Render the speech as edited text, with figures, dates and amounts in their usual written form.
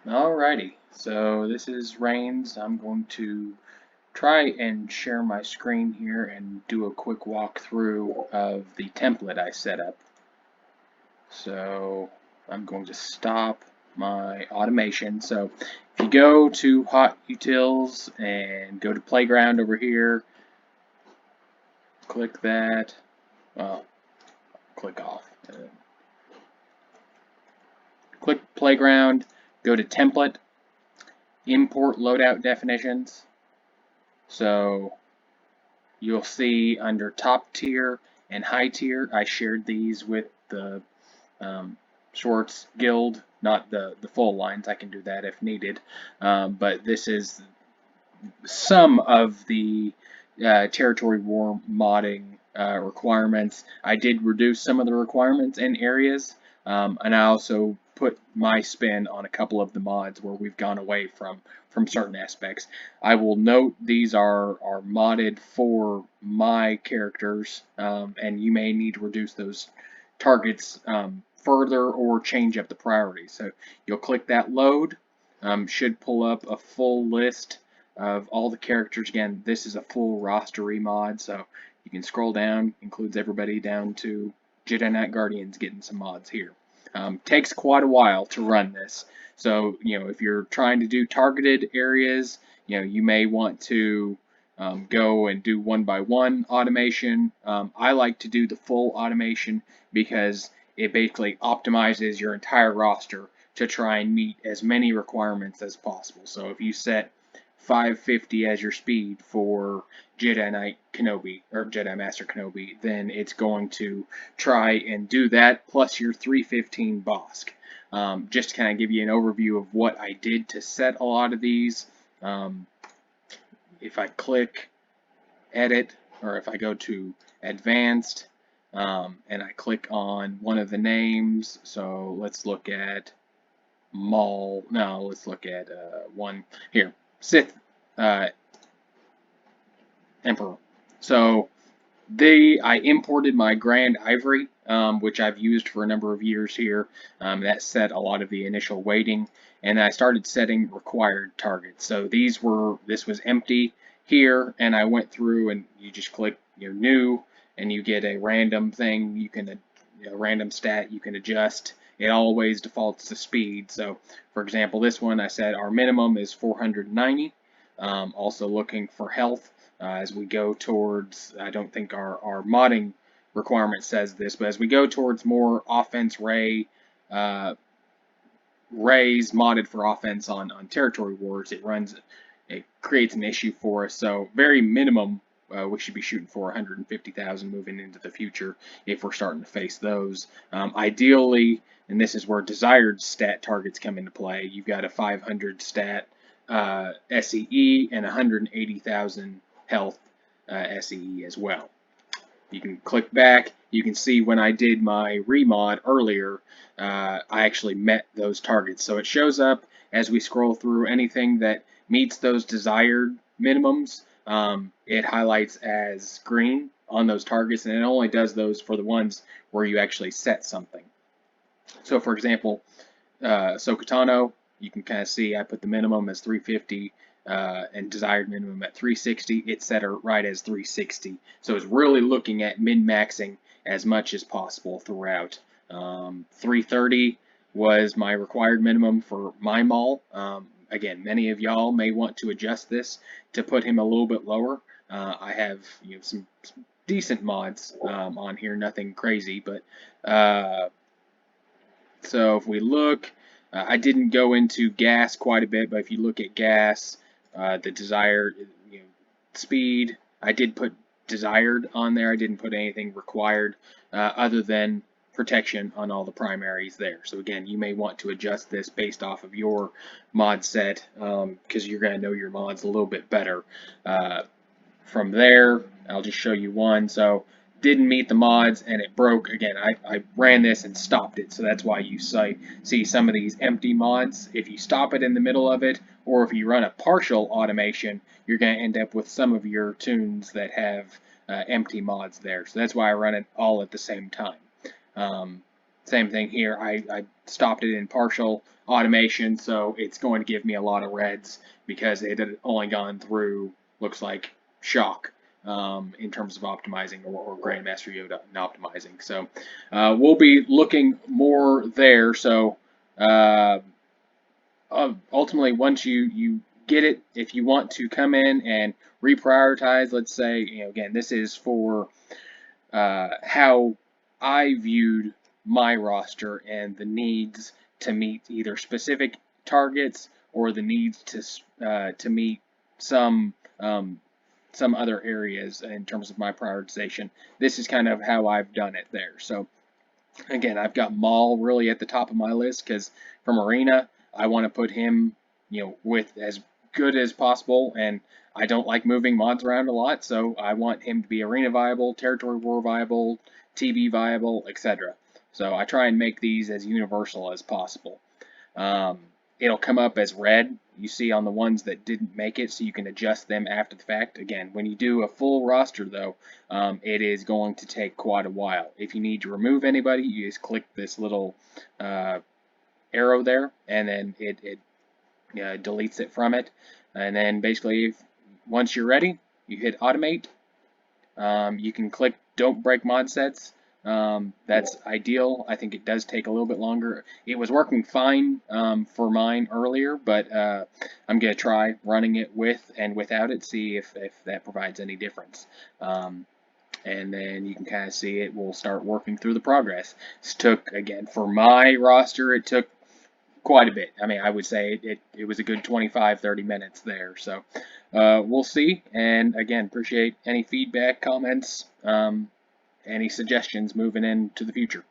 Alrighty, so this is Rains. I'm going to try and share my screen here and do a quick walkthrough of the template I set up. So I'm going to stop my automation. So if you go to Hot Utils and go to Playground over here, click that, well, click off. Click Playground, go to Template, import loadout definitions. So you'll see under top tier and high tier, I shared these with the Schwartz Guild, not the full lines. I can do that if needed. But this is some of the territory war modding requirements. I did reduce some of the requirements in areas, and I also put my spin on a couple of the mods where we've gone away from certain aspects. I will note these are modded for my characters, and you may need to reduce those targets further or change up the priority. So you'll click that load, should pull up a full list of all the characters. Again, this is a full roster remod, so you can scroll down, includes everybody down to Jedi Knight Guardians getting some mods here. Takes quite a while to run this, so if you're trying to do targeted areas, you may want to go and do one by one automation. I like to do the full automation because it basically optimizes your entire roster to try and meet as many requirements as possible. So if you set 550 as your speed for Jedi Knight Kenobi or Jedi Master Kenobi, then it's going to try and do that plus your 315 Bosk. Just to kind of give you an overview of what I did to set a lot of these. If I click Edit, or if I go to Advanced, and I click on one of the names, so let's look at Maul. No, let's look at one here. Sith Emperor. So I imported my Grand Ivory, which I've used for a number of years here. That set a lot of the initial weighting, and I started setting required targets. So this was empty here, and I went through and you just click new, and you get a random thing. You can a random stat you can adjust. It always defaults to speed. So, for example, this one I said our minimum is 490. Also looking for health as we go towards, I don't think our modding requirement says this, but as we go towards more offense rays modded for offense on territory wars, it creates an issue for us. So very minimum, we should be shooting for 150,000 moving into the future if we're starting to face those. Ideally, and this is where desired stat targets come into play, you've got a 500 stat SEE and 180,000 health SEE as well. You can click back. You can see when I did my remod earlier, I actually met those targets. So it shows up as we scroll through anything that meets those desired minimums. It highlights as green on those targets, and it only does those for the ones where you actually set something. So, for example, Sokotano, you can kind of see I put the minimum as 350 and desired minimum at 360. It's set right as 360. So it's really looking at min-maxing as much as possible throughout. 330 was my required minimum for my Maul. Again, many of y'all may want to adjust this to put him a little bit lower. I have some decent mods on here, nothing crazy, but so if we look, I didn't go into gas quite a bit, but if you look at gas, the desired speed, I did put desired on there. I didn't put anything required other than protection on all the primaries there. So again, you may want to adjust this based off of your mod set because you're going to know your mods a little bit better. From there, I'll just show you one. So didn't meet the mods and it broke. Again, I ran this and stopped it, so that's why you see some of these empty mods. If you stop it in the middle of it, or if you run a partial automation, you're going to end up with some of your tunes that have empty mods there. So that's why I run it all at the same time. Same thing here. I stopped it in partial automation, so it's going to give me a lot of reds because it had only gone through, looks like, shock in terms of optimizing or Grandmaster Yoda and optimizing. So we'll be looking more there. So uh, ultimately, once you get it, if you want to come in and reprioritize, let's say, again, this is for how I viewed my roster and the needs to meet either specific targets or the needs to meet some some other areas in terms of my prioritization. This is kind of how I've done it there. So again, I've got Maul really at the top of my list because from Arena, I want to put him, with as good as possible, and I don't like moving mods around a lot, so I want him to be Arena viable, Territory War viable, TB viable, etc. So I try and make these as universal as possible. Um, it'll come up as red, you see on the ones that didn't make it, so you can adjust them after the fact. Again, when you do a full roster, though, it is going to take quite a while. If you need to remove anybody, you just click this little arrow there, and then it deletes it from it. And then basically, once you're ready, you hit automate. You can click don't break mod sets. That's ideal. I think it does take a little bit longer. It was working fine for mine earlier, but I'm going to try running it with and without it, see if that provides any difference. And then you can kind of see it will start working through the progress. This took, again, for my roster, it took quite a bit. I mean, I would say it was a good 25-30 minutes there. So we'll see. And again, appreciate any feedback, comments, any suggestions moving into the future.